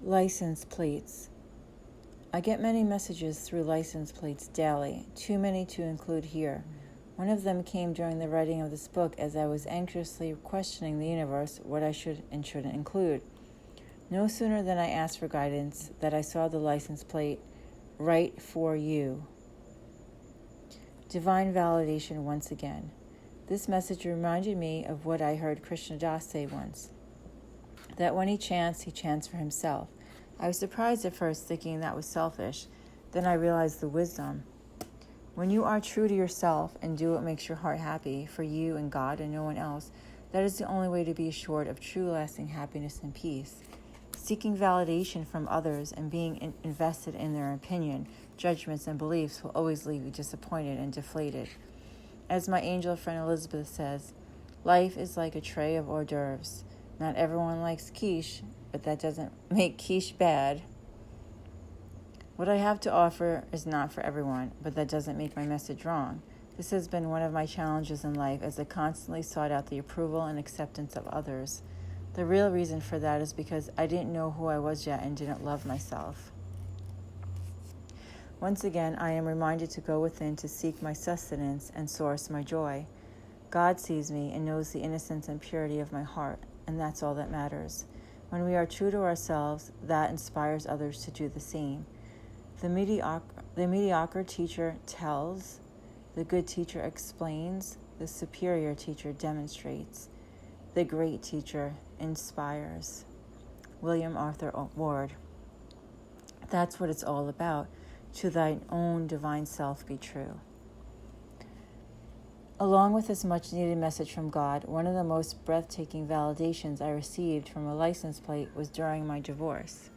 License plates. I get many messages through license plates daily, too many to include here. One of them came during the writing of this book as I was anxiously questioning the universe what I should and shouldn't include. No sooner than I asked for guidance that I saw the license plate, "Right for you." Divine validation once again. This message reminded me of what I heard Krishna Das say once, that when he chants for himself. I was surprised at first, thinking that was selfish. Then I realized the wisdom. When you are true to yourself and do what makes your heart happy for you and God and no one else, that is the only way to be assured of true lasting happiness and peace. Seeking validation from others and being invested in their opinion, judgments, and beliefs will always leave you disappointed and deflated. As my angel friend Elizabeth says, life is like a tray of hors d'oeuvres. Not everyone likes quiche, but that doesn't make quiche bad. What I have to offer is not for everyone, but that doesn't make my message wrong. This has been one of my challenges in life as I constantly sought out the approval and acceptance of others. The real reason for that is because I didn't know who I was yet and didn't love myself. Once again, I am reminded to go within to seek my sustenance and source my joy. God sees me and knows the innocence and purity of my heart, and that's all that matters. When we are true to ourselves, that inspires others to do the same. The mediocre teacher tells, the good teacher explains, the superior teacher demonstrates, the great teacher inspires. William Arthur Ward. That's what it's all about. To thine own divine self be true. Along with this much-needed message from God, one of the most breathtaking validations I received from a license plate was during my divorce.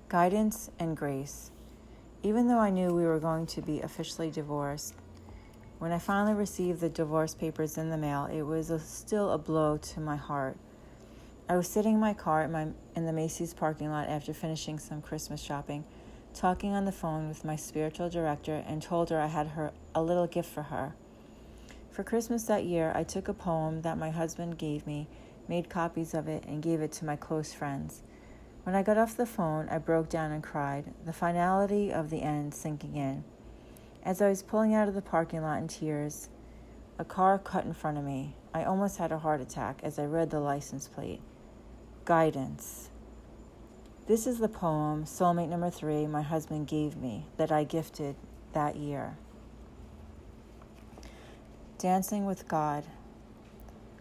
Guidance and grace. Even though I knew we were going to be officially divorced, when I finally received the divorce papers in the mail, it was still a blow to my heart. I was sitting in my car in the Macy's parking lot after finishing some Christmas shopping, talking on the phone with my spiritual director, and told her I had a little gift for her. For Christmas that year, I took a poem that my husband gave me, made copies of it, and gave it to my close friends. When I got off the phone, I broke down and cried, the finality of the end sinking in. As I was pulling out of the parking lot in tears, a car cut in front of me. I almost had a heart attack as I read the license plate. Guidance. This is the poem, Soulmate Number 3, my husband gave me, that I gifted that year. Dancing with God.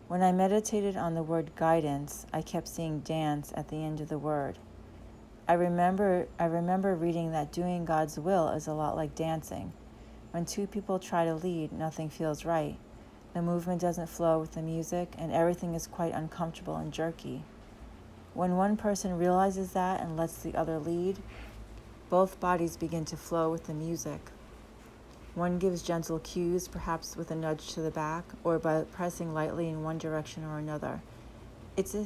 When I meditated on the word guidance, I kept seeing dance at the end of the word. I remember reading that doing God's will is a lot like dancing. When two people try to lead, nothing feels right. The movement doesn't flow with the music, and everything is quite uncomfortable and jerky. When one person realizes that and lets the other lead, both bodies begin to flow with the music. One gives gentle cues, perhaps with a nudge to the back, or by pressing lightly in one direction or another. It's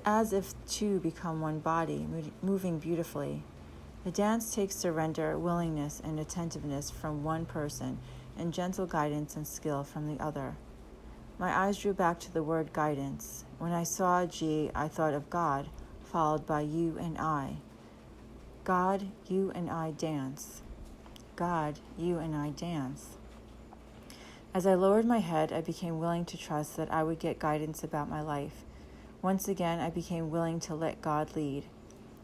as if two become one body, moving beautifully. The dance takes surrender, willingness, and attentiveness from one person, and gentle guidance and skill from the other. My eyes drew back to the word guidance. When I saw G, I thought of God, followed by you and I. God, you and I dance. God, you and I dance. As I lowered my head, I became willing to trust that I would get guidance about my life. Once again, I became willing to let God lead.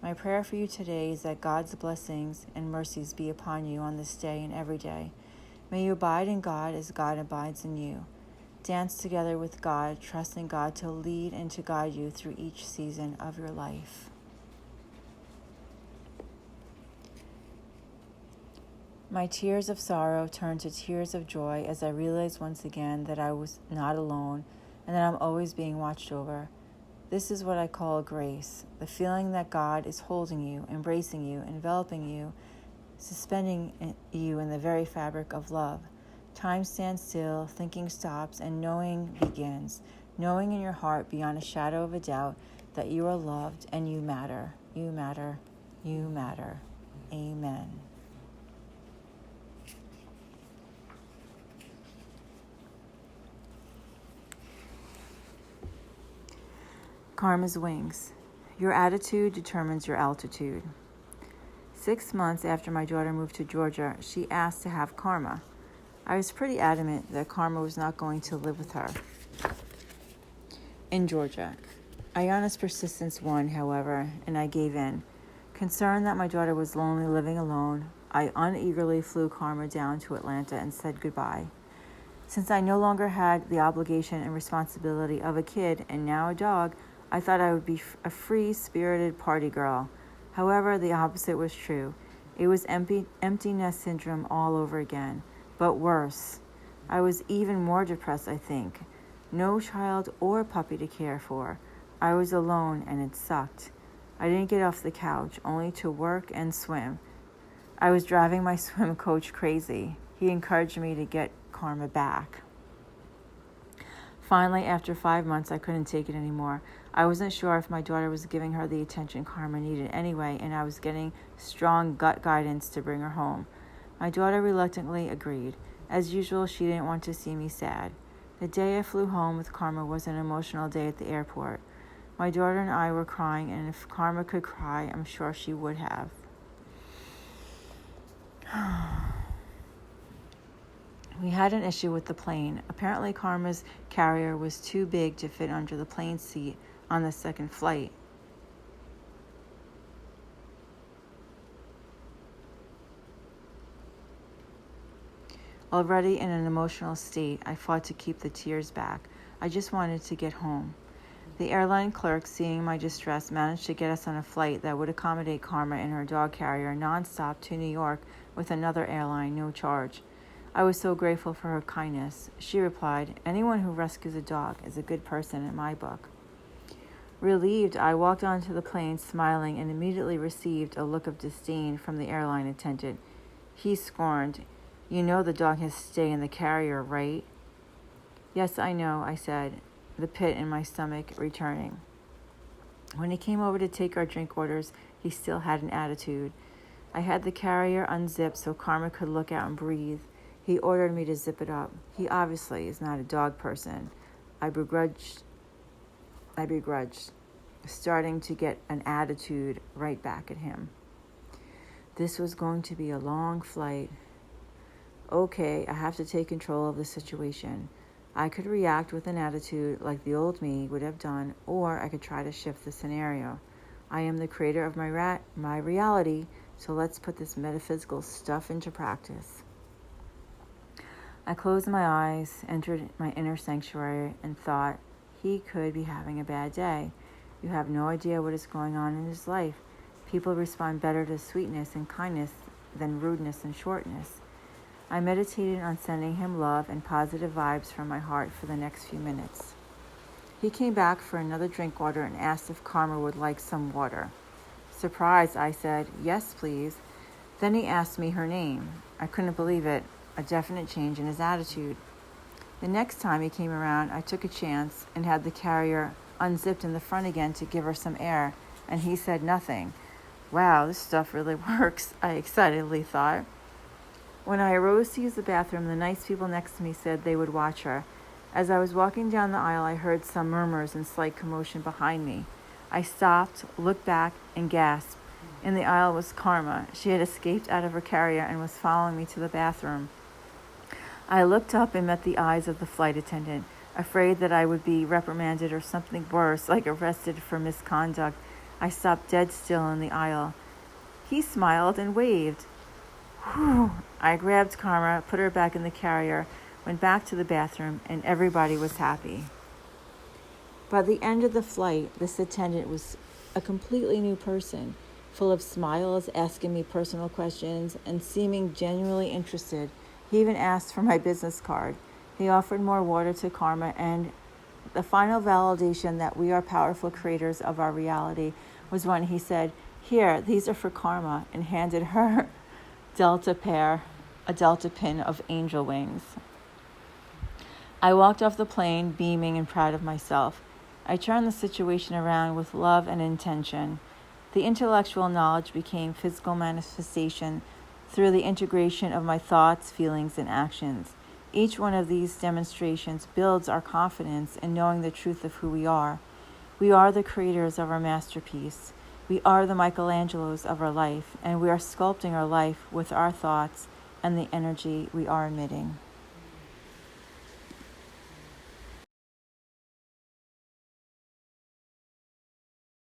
My prayer for you today is that God's blessings and mercies be upon you on this day and every day. May you abide in God as God abides in you. Dance together with God, trusting God to lead and to guide you through each season of your life. My tears of sorrow turned to tears of joy as I realized once again that I was not alone and that I'm always being watched over. This is what I call grace, the feeling that God is holding you, embracing you, enveloping you, suspending you in the very fabric of love. Time stands still, thinking stops, and knowing begins. Knowing in your heart beyond a shadow of a doubt that you are loved and you matter. You matter. You matter. Amen. Karma's wings. Your attitude determines your altitude. 6 months after my daughter moved to Georgia, she asked to have Karma. I was pretty adamant that Karma was not going to live with her in Georgia. Ayana's persistence won, however, and I gave in. Concerned that my daughter was lonely living alone, I uneagerly flew Karma down to Atlanta and said goodbye. Since I no longer had the obligation and responsibility of a kid and now a dog, I thought I would be a free-spirited party girl. However, the opposite was true. It was empty nest syndrome all over again, but worse. I was even more depressed, I think. No child or puppy to care for. I was alone and it sucked. I didn't get off the couch, only to work and swim. I was driving my swim coach crazy. He encouraged me to get Karma back. Finally, after 5 months, I couldn't take it anymore. I wasn't sure if my daughter was giving her the attention Karma needed anyway, and I was getting strong gut guidance to bring her home. My daughter reluctantly agreed. As usual, she didn't want to see me sad. The day I flew home with Karma was an emotional day at the airport. My daughter and I were crying, and if Karma could cry, I'm sure she would have. We had an issue with the plane. Apparently, Karma's carrier was too big to fit under the plane seat on the second flight. Already in an emotional state, I fought to keep the tears back. I just wanted to get home. The airline clerk, seeing my distress, managed to get us on a flight that would accommodate Karma and her dog carrier nonstop to New York with another airline, no charge. I was so grateful for her kindness. She replied, "Anyone who rescues a dog is a good person in my book." Relieved, I walked onto the plane smiling and immediately received a look of disdain from the airline attendant. He scorned, "You know the dog has to stay in the carrier, right?" "Yes, I know," I said, the pit in my stomach returning. When he came over to take our drink orders, he still had an attitude. I had the carrier unzipped so Karma could look out and breathe. He ordered me to zip it up. He obviously is not a dog person. I begrudged, starting to get an attitude right back at him. This was going to be a long flight. Okay, I have to take control of the situation. I could react with an attitude like the old me would have done, or I could try to shift the scenario. I am the creator of my reality, so let's put this metaphysical stuff into practice. I closed my eyes, entered my inner sanctuary, and thought, he could be having a bad day. You have no idea what is going on in his life. People respond better to sweetness and kindness than rudeness and shortness. I meditated on sending him love and positive vibes from my heart for the next few minutes. He came back for another drink order and asked if Karma would like some water. Surprised, I said, "Yes, please." Then he asked me her name. I couldn't believe it, a definite change in his attitude. The next time he came around, I took a chance and had the carrier unzipped in the front again to give her some air, and he said nothing. Wow, this stuff really works, I excitedly thought. When I arose to use the bathroom, the nice people next to me said they would watch her. As I was walking down the aisle, I heard some murmurs and slight commotion behind me. I stopped, looked back, and gasped. In the aisle was Karma. She had escaped out of her carrier and was following me to the bathroom. I looked up and met the eyes of the flight attendant. Afraid that I would be reprimanded or something worse, like arrested for misconduct, I stopped dead still in the aisle. He smiled and waved. Whew! I grabbed Karma, put her back in the carrier, went back to the bathroom, and everybody was happy. By the end of the flight, this attendant was a completely new person, full of smiles, asking me personal questions, and seeming genuinely interested. He even asked for my business card. He offered more water to Karma, and the final validation that we are powerful creators of our reality was when he said, "Here, these are for Karma," and handed her a delta pin of angel wings. I walked off the plane, beaming and proud of myself. I turned the situation around with love and intention. The intellectual knowledge became physical manifestation through the integration of my thoughts, feelings, and actions. Each one of these demonstrations builds our confidence in knowing the truth of who we are. We are the creators of our masterpiece. We are the Michelangelos of our life, and we are sculpting our life with our thoughts and the energy we are emitting.